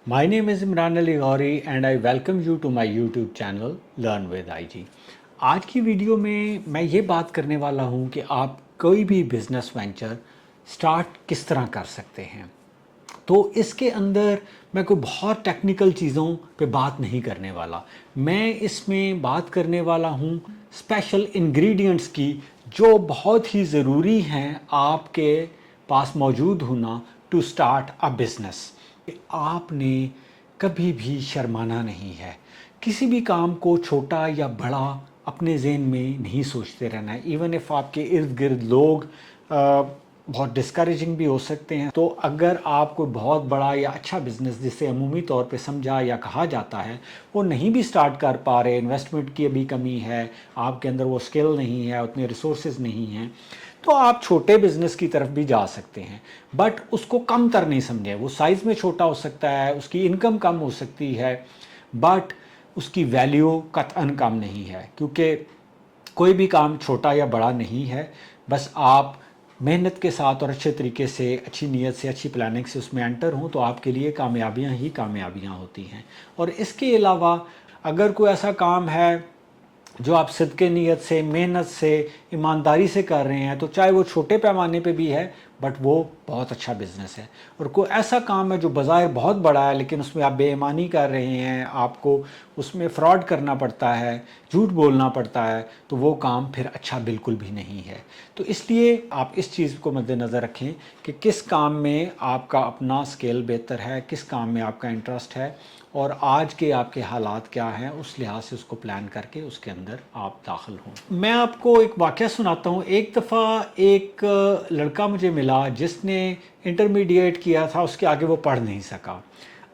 My name is Imran Ali Ghauri and I welcome you to my YouTube channel Learn with IG. आज की video में मैं ये बात करने वाला हूँ कि आप कोई भी बिजनेस वेंचर स्टार्ट किस तरह कर सकते हैं। तो इसके अंदर मैं कोई बहुत टेक्निकल चीज़ों पे बात नहीं करने वाला। मैं इसमें बात करने वाला हूँ स्पेशल इंग्रेडिएंट्स की जो बहुत ही ज़रूरी हैं आपके पास मौजूद होना टू स्टार्ट अ बिज़नेस। आपने कभी भी शर्माना नहीं है। किसी भी काम को छोटा या बड़ा अपने ज़हन में नहीं सोचते रहना है। इवन इफ़ आपके इर्द गिर्द लोग बहुत डिस्करेजिंग भी हो सकते हैं। तो अगर आप कोई बहुत बड़ा या अच्छा बिज़नेस जिसे अमूमी तौर पे समझा या कहा जाता है वो नहीं भी स्टार्ट कर पा रहे, इन्वेस्टमेंट की अभी कमी है, आपके अंदर वो स्किल नहीं है, उतने रिसोर्सेज नहीं हैं, तो आप छोटे बिज़नेस की तरफ भी जा सकते हैं। बट उसको कम तर नहीं समझें। वो साइज़ में छोटा हो सकता है, उसकी इनकम कम हो सकती है, बट उसकी वैल्यू कतई कम नहीं है। क्योंकि कोई भी काम छोटा या बड़ा नहीं है, बस आप मेहनत के साथ और अच्छे तरीके से, अच्छी नीयत से, अच्छी प्लानिंग से उसमें एंटर हों तो आपके लिए कामयाबियां ही कामयाबियां होती हैं। और इसके अलावा अगर कोई ऐसा काम है जो आप सिद्क़े नीयत से, मेहनत से, ईमानदारी से कर रहे हैं, तो चाहे वो छोटे पैमाने पे भी है बट वो बहुत अच्छा बिज़नेस है। और कोई ऐसा काम है जो बज़ाहिर बहुत बड़ा है लेकिन उसमें आप बेईमानी कर रहे हैं, आपको उसमें फ़्रॉड करना पड़ता है, झूठ बोलना पड़ता है, तो वो काम फिर अच्छा बिल्कुल भी नहीं है। तो इसलिए आप इस चीज़ को मद्देनज़र रखें कि किस काम में आपका अपना स्किल बेहतर है, किस काम में आपका इंटरेस्ट है और आज के आपके हालात क्या हैं, उस लिहाज से उसको प्लान करके उसके अंदर आप दाखिल हों। मैं आपको एक वाक़या सुनाता हूँ। एक दफ़ा एक लड़का मुझे मिला जिसने इंटरमीडिएट किया था, उसके आगे वो पढ़ नहीं सका।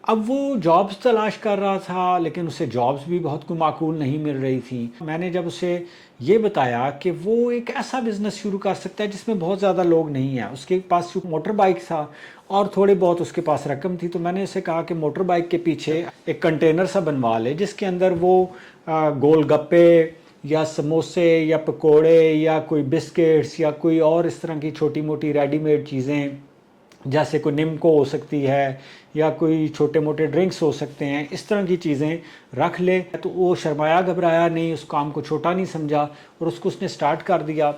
अब वो जॉब्स तलाश कर रहा था लेकिन उसे जॉब्स भी बहुत कोई माकूल नहीं मिल रही थी। मैंने जब उसे ये बताया कि वो एक ऐसा बिज़नेस शुरू कर सकता है जिसमें बहुत ज़्यादा लोग नहीं हैं, उसके पास मोटर बाइक था और थोड़े बहुत उसके पास रकम थी, तो मैंने उसे कहा कि मोटर बाइक के पीछे एक कंटेनर सा बनवा ले जिसके अंदर वो गोलगप्पे या समोसे या पकोड़े या कोई बिस्किट्स या कोई और इस तरह की छोटी मोटी रेडीमेड चीज़ें, जैसे कोई निम्को हो सकती है या कोई छोटे मोटे ड्रिंक्स हो सकते हैं, इस तरह की चीज़ें रख ले। तो वो शर्माया घबराया नहीं, उस काम को छोटा नहीं समझा और उसको उसने स्टार्ट कर दिया।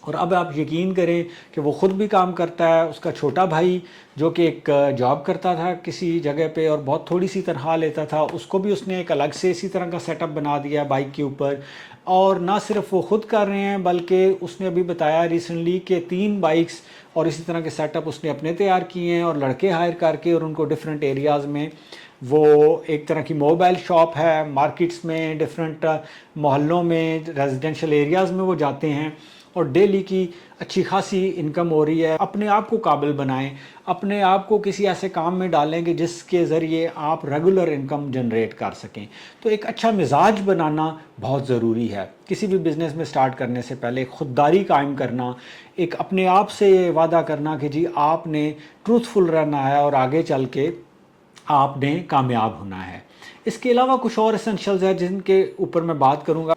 और अब आप यकीन करें कि वो ख़ुद भी काम करता है, उसका छोटा भाई जो कि एक जॉब करता था किसी जगह पे और बहुत थोड़ी सी तनख्वाह लेता था, उसको भी उसने एक अलग से इसी तरह का सेटअप बना दिया बाइक के ऊपर। और ना सिर्फ वो ख़ुद कर रहे हैं बल्कि उसने अभी बताया रिसेंटली कि 3 बाइक्स और इसी तरह के सेटअप उसने अपने तैयार किए हैं और लड़के हायर करके और उनको डिफरेंट एरियाज़ में, वो एक तरह की मोबाइल शॉप है, मार्केट्स में, डिफरेंट मोहल्लों में, रेजिडेंशियल एरियाज़ में वो जाते हैं और डेली की अच्छी खासी इनकम हो रही है। अपने आप को काबिल बनाएं, अपने आप को किसी ऐसे काम में डालें कि जिसके ज़रिए आप रेगुलर इनकम जनरेट कर सकें। तो एक अच्छा मिजाज बनाना बहुत ज़रूरी है। किसी भी बिज़नेस में स्टार्ट करने से पहले खुददारी कायम करना, एक अपने आप से ये वादा करना कि जी आपने ट्रूथफुल रहना है और आगे चल के आपने कामयाब होना है। इसके अलावा कुछ और एसेंशियल्स हैं जिनके ऊपर मैं बात करूँगा।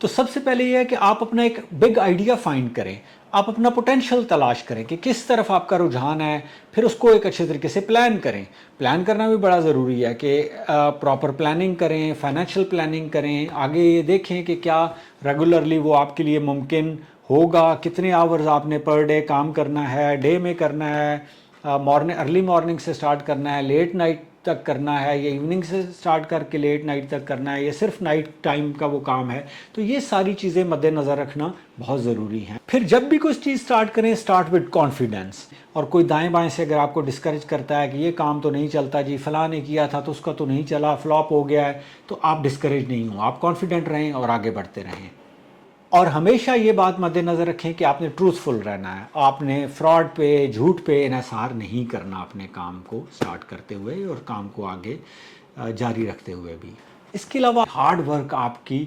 तो सबसे पहले ये है कि आप अपना एक बिग आइडिया फाइंड करें, आप अपना पोटेंशियल तलाश करें कि किस तरफ आपका रुझान है, फिर उसको एक अच्छे तरीके से प्लान करें। प्लान करना भी बड़ा ज़रूरी है कि प्रॉपर प्लानिंग करें, फाइनेंशियल प्लानिंग करें, आगे ये देखें कि क्या रेगुलरली वो आपके लिए मुमकिन होगा, कितने आवर्स आपने पर डे काम करना है, डे में करना है, अर्ली मॉर्निंग से स्टार्ट करना है, लेट नाइट तक करना है, या इवनिंग से स्टार्ट करके लेट नाइट तक करना है, या सिर्फ नाइट टाइम का वो काम है। तो ये सारी चीज़ें मद्देनज़र रखना बहुत ज़रूरी है। फिर जब भी कोई चीज़ स्टार्ट करें, स्टार्ट विद कॉन्फिडेंस। और कोई दाएं बाएं से अगर आपको डिस्करेज करता है कि ये काम तो नहीं चलता जी, फलां ने किया था तो उसका तो नहीं चला, फ्लॉप हो गया है, तो आप डिस्करेज नहीं हो, आप कॉन्फिडेंट रहें और आगे बढ़ते रहें। और हमेशा ये बात मद्देनज़र रखें कि आपने ट्रूथफुल रहना है, आपने फ्रॉड पे, झूठ पे इन्हिसार नहीं करना अपने काम को स्टार्ट करते हुए और काम को आगे जारी रखते हुए भी। इसके अलावा हार्ड वर्क आपकी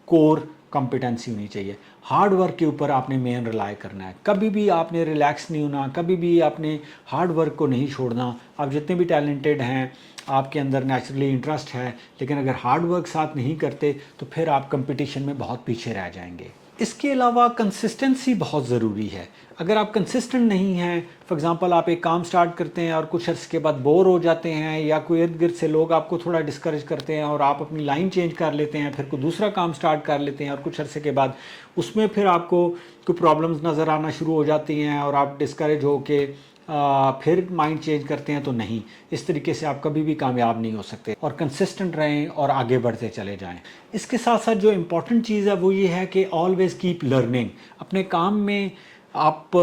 कोर कॉम्पिटेंसी होनी चाहिए। हार्ड वर्क के ऊपर आपने मेन रिलाई करना है, कभी भी आपने रिलैक्स नहीं होना, कभी भी आपने हार्ड वर्क को नहीं छोड़ना। आप जितने भी टैलेंटेड हैं, आपके अंदर नेचुरली इंटरेस्ट है, लेकिन अगर हार्ड वर्क साथ नहीं करते तो फिर आप कंपटीशन में बहुत पीछे रह जाएंगे। اس کے علاوہ کنسسٹنسی بہت ضروری ہے. اگر آپ کنسسٹنٹ نہیں ہیں، فار ایگزامپل آپ ایک کام سٹارٹ کرتے ہیں اور کچھ عرصے کے بعد بور ہو جاتے ہیں، یا کوئی ارد گرد سے لوگ آپ کو تھوڑا ڈسکریج کرتے ہیں اور آپ اپنی لائن چینج کر لیتے ہیں، پھر کوئی دوسرا کام سٹارٹ کر لیتے ہیں اور کچھ عرصے کے بعد اس میں پھر آپ کو کوئی پرابلمز نظر آنا شروع ہو جاتی ہیں اور آپ ڈسکریج ہو کے پھر مائنڈ چینج کرتے ہیں، تو نہیں، اس طریقے سے آپ کبھی بھی کامیاب نہیں ہو سکتے. اور کنسسٹنٹ رہیں اور آگے بڑھتے چلے جائیں. اس کے ساتھ ساتھ جو امپورٹنٹ چیز ہے وہ یہ ہے کہ آلویز کیپ لرننگ. اپنے کام میں آپ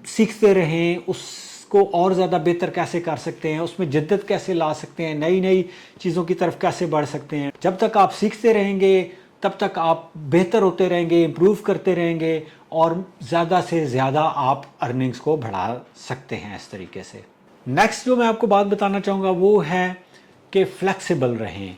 سیکھتے رہیں، اس کو اور زیادہ بہتر کیسے کر سکتے ہیں، اس میں جدت کیسے لا سکتے ہیں، نئی نئی چیزوں کی طرف کیسے بڑھ سکتے ہیں. جب تک آپ سیکھتے رہیں گے تب تک آپ بہتر ہوتے رہیں گے، امپروو کرتے رہیں گے، اور زیادہ سے زیادہ آپ ارننگز کو بڑھا سکتے ہیں اس طریقے سے. نیکسٹ جو میں آپ کو بات بتانا چاہوں گا وہ ہے کہ فلیکسیبل رہیں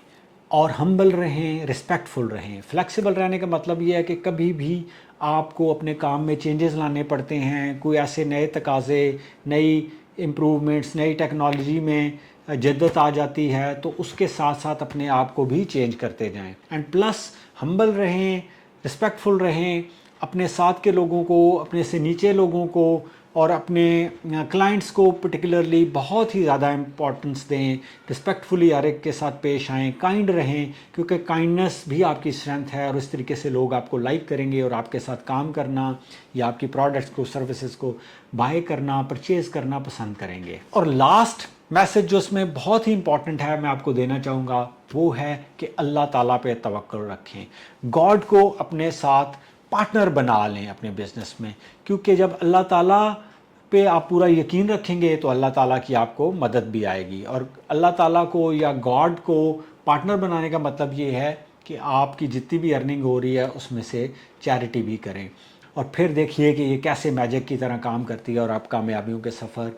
اور ہمبل رہیں، رسپیکٹفل رہیں. فلیکسیبل رہنے کا مطلب یہ ہے کہ کبھی بھی آپ کو اپنے کام میں چینجز لانے پڑتے ہیں، کوئی ایسے نئے تقاضے، نئی امپروومنٹس، نئی ٹیکنالوجی میں جدت آ جاتی ہے، تو اس کے ساتھ ساتھ اپنے آپ کو بھی چینج کرتے جائیں. اینڈ پلس ہمبل رہیں، رسپیکٹفل رہیں، اپنے ساتھ کے لوگوں کو، اپنے سے نیچے لوگوں کو اور اپنے کلائنٹس کو پرٹیکولرلی بہت ہی زیادہ امپورٹنس دیں. رسپیکٹفلی ہر ایک کے ساتھ پیش آئیں، کائنڈ رہیں، کیونکہ کائنڈنس بھی آپ کی اسٹرینتھ ہے، اور اس طریقے سے لوگ آپ کو لائک کریں گے اور آپ کے ساتھ کام کرنا یا آپ کی پروڈکٹس کو، سروسز کو بائی کرنا، پرچیز کرنا پسند کریں گے. اور لاسٹ میسج جو اس میں بہت ہی امپورٹنٹ ہے، میں آپ کو دینا چاہوں گا، وہ ہے کہ اللہ تعالیٰ پہ توکل رکھیں. گاڈ کو اپنے ساتھ پارٹنر بنا لیں اپنے بزنس میں، کیونکہ جب اللہ تعالیٰ پہ آپ پورا یقین رکھیں گے تو اللہ تعالیٰ کی آپ کو مدد بھی آئے گی. اور اللہ تعالیٰ کو یا گاڈ کو پارٹنر بنانے کا مطلب یہ ہے کہ آپ کی جتنی بھی ارننگ ہو رہی ہے اس میں سے چیریٹی بھی کریں. اور پھر دیکھیے کہ یہ کیسے میجک کی طرح کام کرتی ہے، اور آپ کامیابیوں کے سفر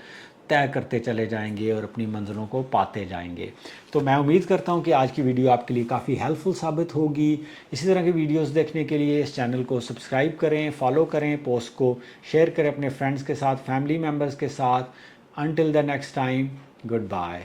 طے کرتے چلے جائیں گے اور اپنی منزلوں کو پاتے جائیں گے. تو میں امید کرتا ہوں کہ آج کی ویڈیو آپ کے لیے کافی ہیلپ فل ثابت ہوگی. اسی طرح کی ویڈیوز دیکھنے کے لیے اس چینل کو سبسکرائب کریں، فالو کریں، پوسٹ کو شیئر کریں اپنے فرینڈز کے ساتھ، فیملی ممبرز کے ساتھ. Until the next time, good bye.